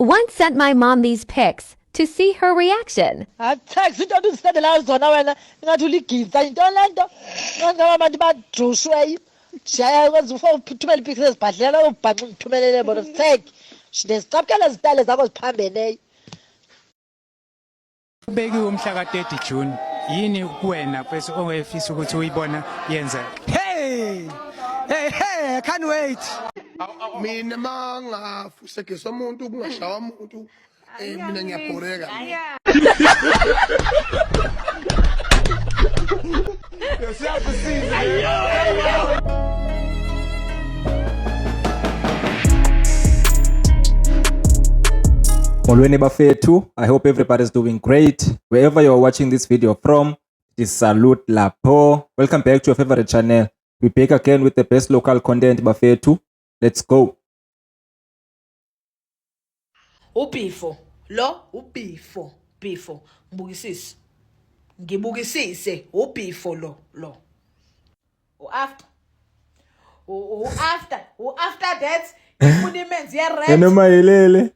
once sent my mom these pics to see her reaction. Text into ndizisendela zona wena ingathi uligifta yintoni le nto ngaba abantu badrushwe shaya kwenza ufuna uthumela ipictures ezibhadlela ubhanqa ngithumelele bona tag ndezicapukela izitale zakho ziphambeneyo. Ubekiwe umhla ka-30 June yini kuwena bese ongefisa ukuthi uyibona yenza hey I can't wait. Mina mangafusekisa umuntu kungashawa umuntu mina ngiyabhoreka. Molweni bafethu, I hope everybody's doing great. Wherever you're watching this video from, this salute lapho. Welcome back to your favorite channel. We back again with the best local content bafethu. Let's go. Ubifo lo ubifo bifo ngibukisise ubifo lo after that ifuna imenzi ye red Noma yelele.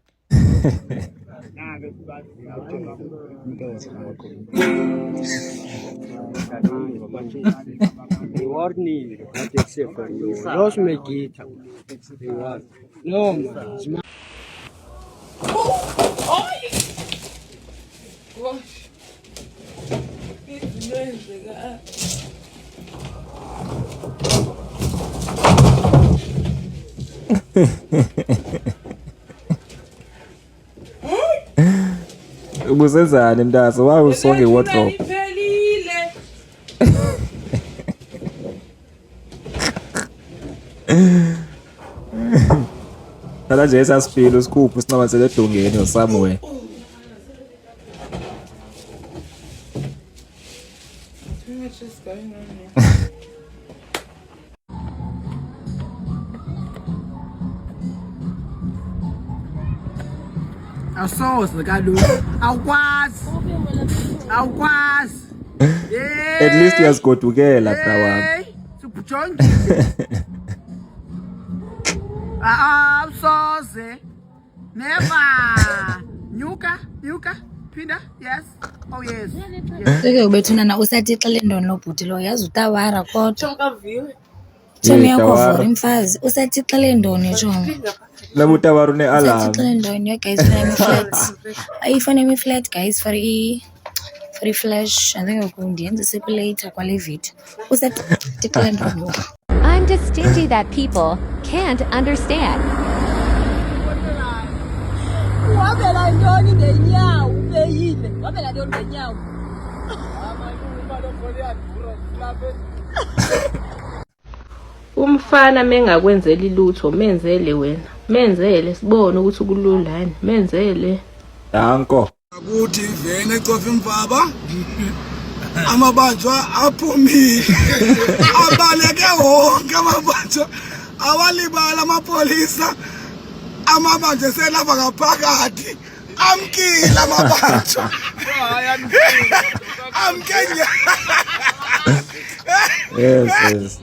Warning, not except for you. Rose make it. No, man. Ubusenzani mntazi wawe usonge wardrobe. Kala nje esasipilo sikhuphu sincamasele edongeni somewhere. Awusoze kaloku awukwazi At least uyazigodukela brawami. Sibujongile awusoze never nyuka phinda yes oh yes Seke ubethunana usathi xele ndoni lo bhuti lo yazi utawara kodwa Chokaviwe Chomi yakho vura imfazi usathi xele ndoni Chomi Labutawara une alarm. xele ndoni yo guys for me flat ayifone me flat guys for i flash I think ukundiyenza sepe later kwale video usathi xele ndoni I'm just stingy that people can't understand. Wabela ntoni ngenyawo ubeyile wabela ntoni ngenyawo Umfana mengakwenzeli lutho menzele wena menzele sibone ukuthi kululani menzele Danko. Ukuthi vene ecofa imvaba amabanjwa aphumile abaleke wonke amabanjwa awalibala amapolisa amabanje selapha ngaphakathi amkile amabanjwa amkenya Yes.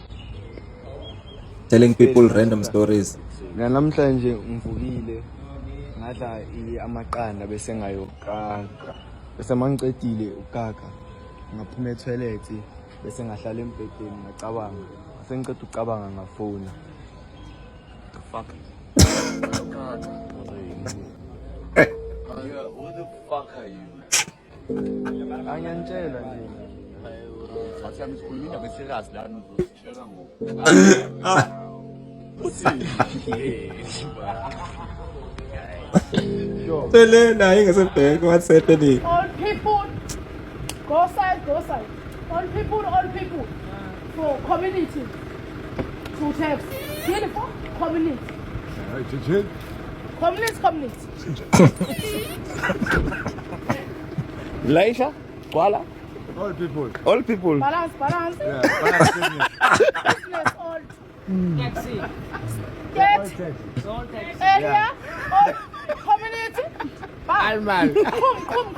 Telling people random stories. Namhlanje ngivukile ngadla amaqanda bese ngayokaka bese mangicedile ukaka ngaphuma etoilet bese ngahlala embhedeni ngacabanga sengiceda ucabanga ngafona the fuck who the fuck are you angiyantshela nje wathi sikhuluma indaba eserious la Tele na ingasebheka what's happening. all people go side all people for community to have beautiful community Laisha Kuala all people balance yeah balance business all taxi area all community Alman come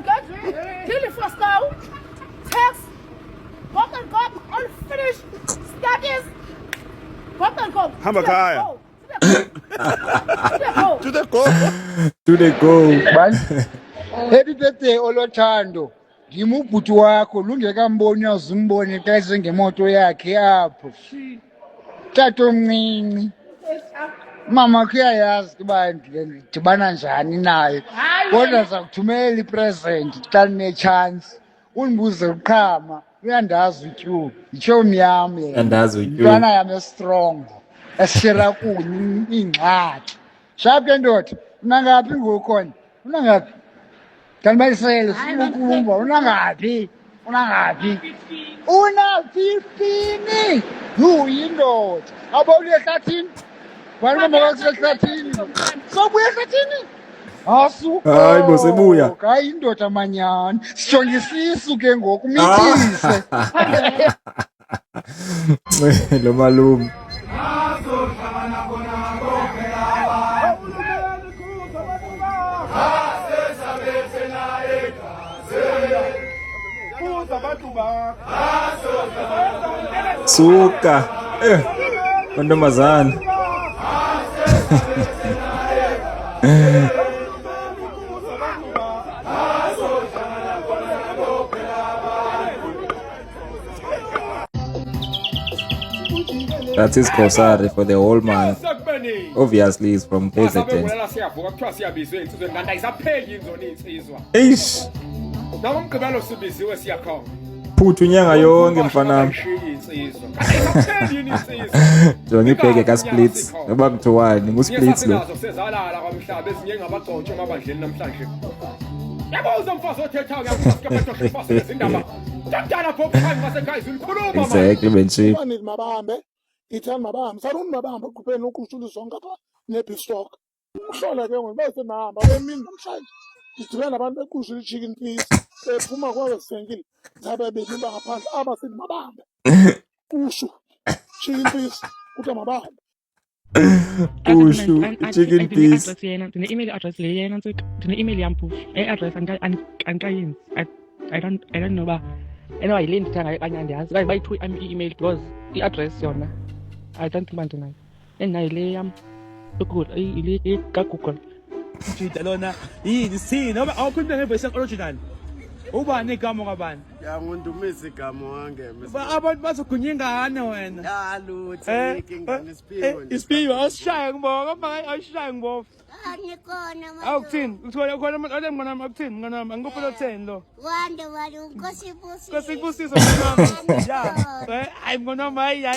get till first now tax all finished studies Hamba khaya. To the go. To the go. Happy birthday Olothando. Ngimubhuti wakho lungekamboni uzimbone xa esengemoto yakhe apho. Tata omncinci. Mama kuyayazi ukuba ndidibana njani naye. Kodwa sakuthumela ipresent xa ndine-chance. Undibuze uqhama. Uyandazi utyuba. Yitshomi yam yena. Uyandazi utyuba. Yintwana yam estrong. Esishera kunye iingxaki. Shap ke ndoda. Unangaphi ngokhona? Unangaphi? Kanibalisele sibukumba. Unangaphi? Unangaphi? Una-15. Yindoda. Awubona ehlathini? Wani mama wakho ehlathini? Sobuya ehlathini? Asuka. Hayi bo sebuya. Hayi indoda manyani. Sijonge isisu ke ngoku umithise. Lo malume. Suka. Kondomazana. That is Kosari for the whole month. Obviously, he's from KZN. Eish. Phuthu inyanga yonke mfanami. Jonga ibheke ka splits. Noba kuthiwani ngu-splits lo. Exactly, Benchi. Mabambe. Ithani mabambe. Saruni mabambe kuphela ukushula zonke apha nebistock. Uhlola ke ngoku bese mahamba bemini namhlanje. Sidibene nabantu bekushula i-chicken piece. Ephuma kwayo senkile. Zabe bedlula ngaphandle abasithi mabambe. Ushu. Chicken piece kuthi mabambe. Ushu, chicken piece. Ndine email address le yena ndine email yam phofu. Address ankayenzi. I don't know ba. Anyway, yile ndithanga okanye andiyazi. Bayithu i-email because i-address yona I don't think bandinayo. Endinayo le yam ile kaGoogle. Tshida lona yini sini noma awukhuluma ngeversion original. Ubani igama kabani? Ya ngundumisa igama wange. Abantu bazogunya ingane wena. Ya lutho ingane isiphiwo. Isiphiwo awusishaya ngibona manje awusishaya ngibona. Angikona mama. Awukuthini? Uthola khona ade ngona akuthini ngona ngikuphi lo 10 lo. Wande wali unkosibusisi. Nkosibusisi ngona. Ya. Hayi ngona hayi. Ngona.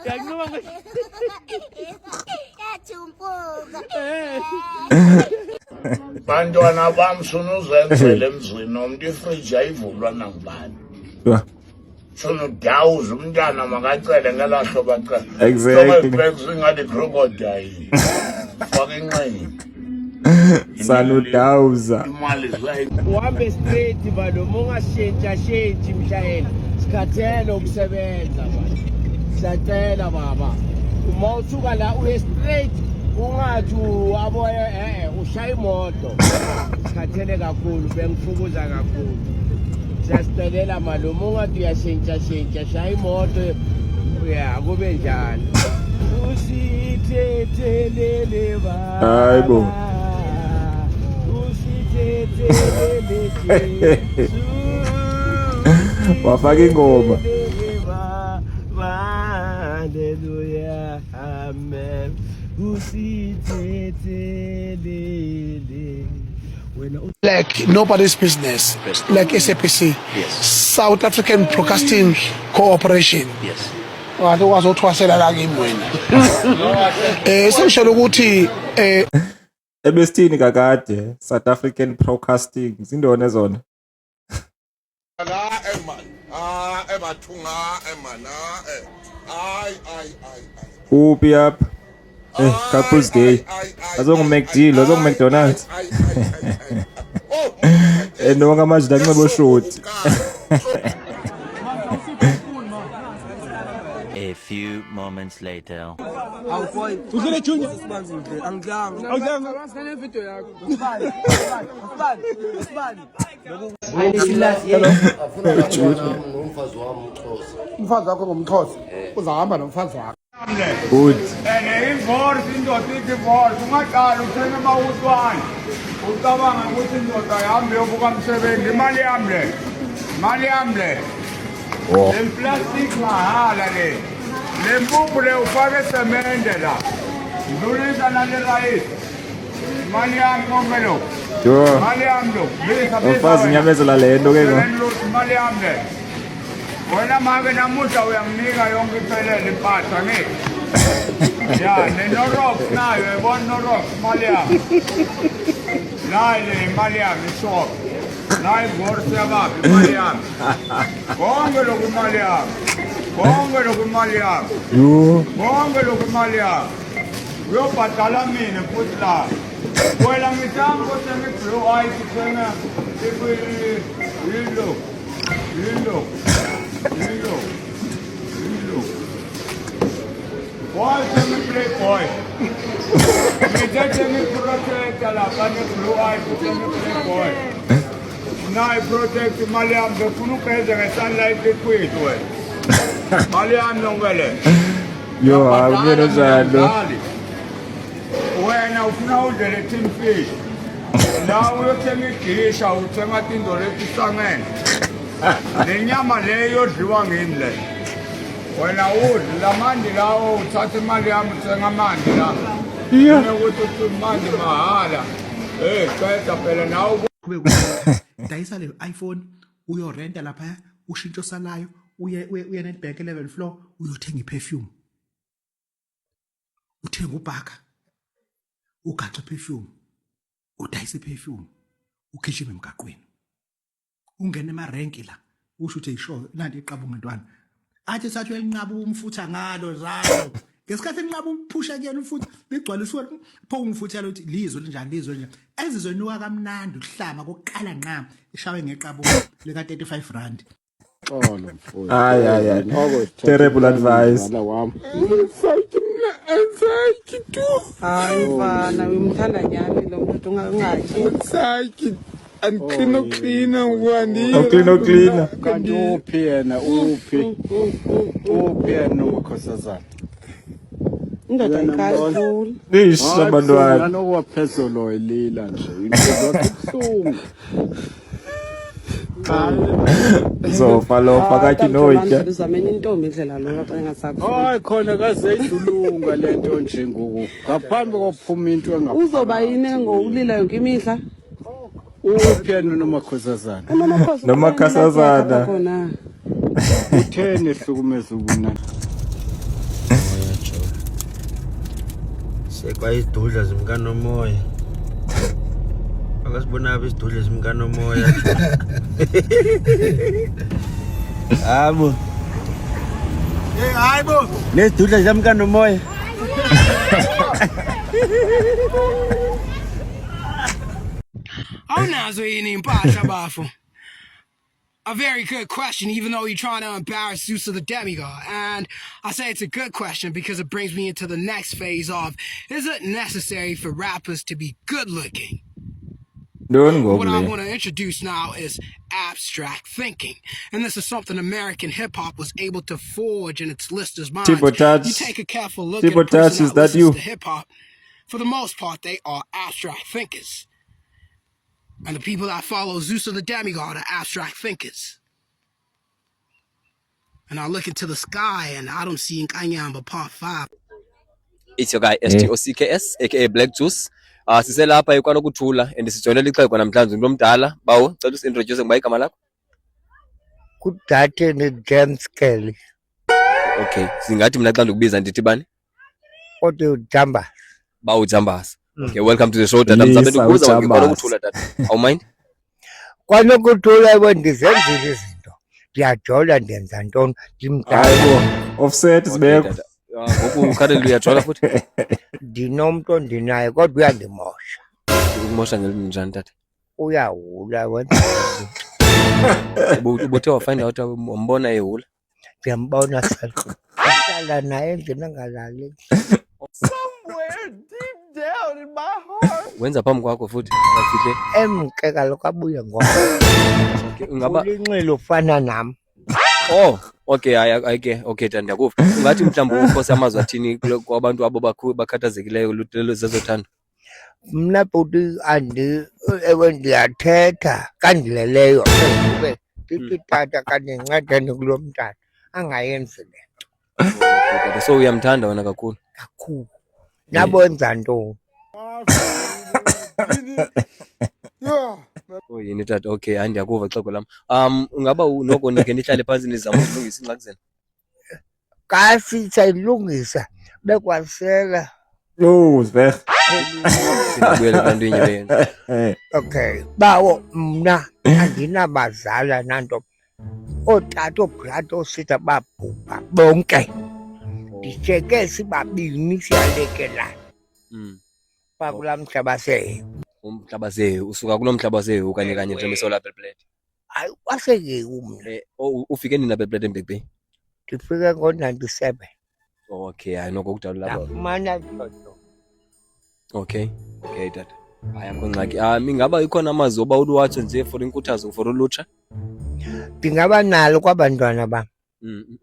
Yanquma nje. Bantwana bam sunuzenzele emzini umuntu ifriji ayivulwa nangubani. Sunudawuza umntana makacele ngelahlo bacela. Exactly. Singathi crocodile. Faka inqeni. Sanudawuza. Imali zayi. Uhambe straight balo mongashintsha mshayeli. Sikhathele ukusebenza baba. Siyacela baba. Uma usuka la uye straight ungathi waboye ushaya imoto. Sikhathele kakhulu bengifukuza kakhulu. Siyasicelela malume ungathi uyashintsha shaya imoto kube njani. Usithethelele baba. Hayibo. Usithethelele. Wafaka ingoma. Hallelujah, amen. Like nobody's business. Like SAPC. Yes. South African Broadcasting Corporation. Yes. Wathi wazothwasela la kimi wena. Sengisho ukuthi Ebesithini kakade South African Broadcasting zindone zona. La eman. Ebathunga eman. Ay. Uphi apha? Couples Day. Azongu-McD, azongu-McDonald's. Nonke amanje la kunxibo shoti. A few moments later. Uzile Junior. Angidlanga. Umfazi wakho ngumXhosa uzahamba nomfazi wakho. Good. Indoda idivorce ungaqala uthenge amawutwane ucabanga ukuthi indoda yahambe yobuka msebenzi imali yami le le plastic mahala le mpuphu le ufake semende la ndlulisa nale rayisi imali yami konke lo imali yami lo Umfazi nyamezela le nto ke imali yami le wena make namuhla uyanginika yonke iphelele impahla ngithi ya nenorok nayo yabona norok imali yami nayo le imali yami ishop nayo ivorce yababa imali yami konke lokhu imali yami konke lokhu imali yami konke lokhu imali yami uyobhadala mina futhi la wena ngithanga ukuthi ngi-blue eyes kuthenga yilo boy tell me play boy me protect la blue eyes tell me play boy now I protect Maliam the funu pesa ke sunlight liquid we Maliam nongele yo awumene njalo wena ufuna udle tin fish la uyothenga igisha uthenga tindo letisangene lenyama leyo dliwa ngini le wena udla lamandi lawo uthatha imali yami uthenga amandi la ukuthi uthumandi mahala qeda phela nawo dayisa le iPhone uyorenta lapha ushintsho salayo uye netbank level floor uyothenga iperfume uthenga ubhaka ugaxa perfume udayisa perfume ukhishime emgaqweni ungena emarenki la usho ukuthi isho nanti iqaba ngentwana athi sathi elinqaba umfutha ngalo zalo ngesikhathi enqaba umphusha kuyena umfutha ligcwaliswe pho umfutha lothi lizwe linjani ezizwe nuka kamnandi uhlama kokuqala nqa ishawe ngeqabo leka 35 rand ay terrible advice hayi mfana uyimthanda nyani lo muntu ungathi clean clean kanti uphi yena uphi yena uMakhosazana indoda inkulu abantwana nokuwaphezolo elila nje into zokubuhlungu so follow phakathi noitya uzamena intombi indlela lo lapha engasakho hayi khona kaze idulunga lento nje ngoku ngaphambi kokuphuma into engapha uzoba yini ngowulila yonke imihla uphi yena noMakhosazana noMakhosazana uthene ehlukumeza ubunani sekwa izidudla zimkanomoya akasibona apha izidudla zimkanomoya hayibo hayibo nezidudla zimkanomoya awunazo yini impahla bafo? A very good question, even though you're trying to embarrass Zeus of the demigod. And I say it's a good question because it brings me into the next phase of, is it necessary for rappers to be good looking? What I want to introduce now is abstract thinking. And this is something American hip-hop was able to forge in its listeners' minds. You take a careful look at a person that listens to hip-hop, for the most part, they are abstract thinkers. And the people that follow Zeus of the demigod are abstract thinkers. And I look into the sky and I don't see Nkanyamba part 5. It's your guy STOCKS aka Black Juice. Siselapha ekwanokuthula and sijoyinele ixhego namhlanje nomdala bawo cela usintroduce ngoba igama lakho. Kudate ne James Kelly. Okay, singathi mina xa ndikubiza ndithi bani? Kodwa Jambas. Bawo Jambas. Okay, welcome to the show tata. Mzabe ndikubuza ngokuthula tata. How mind? Kwanokuthula kwendizenzile izinto. Ndiyajola ndenza ntoni ndimdala. Offset sibeko. Ngoku ukhathele uyajola futhi. Ndinomntu ondinaye kodwa uyandimosha. Ukumosha njani tata? Uyahula wena. Ubuthe wafind out umbona ehula. Ndiyambona sala. Uhlala naye endlini engalali. Somewhere deep down in my heart. wenza phambi kwakho futhi afihle emke kaloku abuye ngoba ungaba linxele ufana nam. oh okay ayike okay tata ndiyakuva ungathi mhlawumbe ukhosi amazwi athini kwabantu abo bakhathazekileyo lelo zezothando Mna bhuti ewe ndiyathetha kandileleyo kube ndithi tata kandincedeni kulo mntana angayenzi le nto so uyamthanda wena kakhulu nabonza ntoni. oh yini tata okay hayi ndiyakuva xhego lam ungaba noko ndike ndihlale phantsi nizama ukulungisa ingxaki zenu kasisayilungisa bekwasela Sver. Okay bawo mna andinabazala nanto ootata obrata oosita babhubha bonke ndishiyeke sibabini siyalekelana kulaa mhlaba sehewu. Umhlaba sehewu usuka kulo mhlaba sehewu okanye kanye njengoba Bell Plate hayi wasehewu mna ufike nina Bell Plate eMbekweni ndifike ngo-97 okay hayi noko kudala lapha ndafumana toto. Okay tata hayi akho ngxaki ingaba ikhona amazwi oba uluwatsho nje for inkuthazo for ulutsha ndingaba nalo kwabantwana bam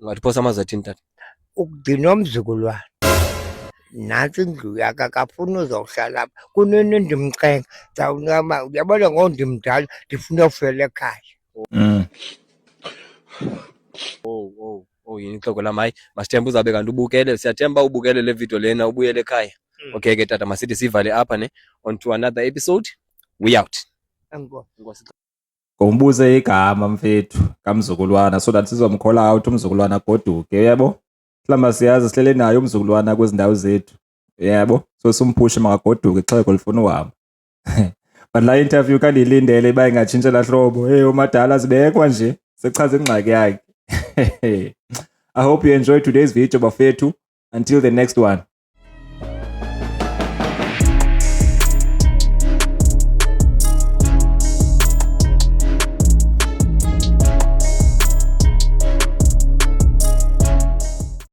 ungathi phosa amazwi athini tata ukugcina umzukulwana nantsi indlu yakhe akafuni uzohlala apha kunini ndimcenga ndawuncama uyabona ngoku ndimdala ndifuna ufela ekhaya. Oh yini xhego lam hayi masithembe uzabe kanti ubukele siyathemba ubukele le video lena ubuyele ekhaya okay ke tata masithi sivale apha ne on to another episode we out. Ngombuze igama mfethu kamzukulwana so that sizomkhola out umzukulwana goduke yebo mhlamba siyazi sihlele nayo umzukulwana kwezindawo zethu yebo so simphushe makagoduke xhego lifuna uhamba but la interview kandilindele bayingatshintshela hlobo umadala zibekwa nje sechaza ingxaki yakhe. I hope you enjoyed today's video bafethu. Until the next one.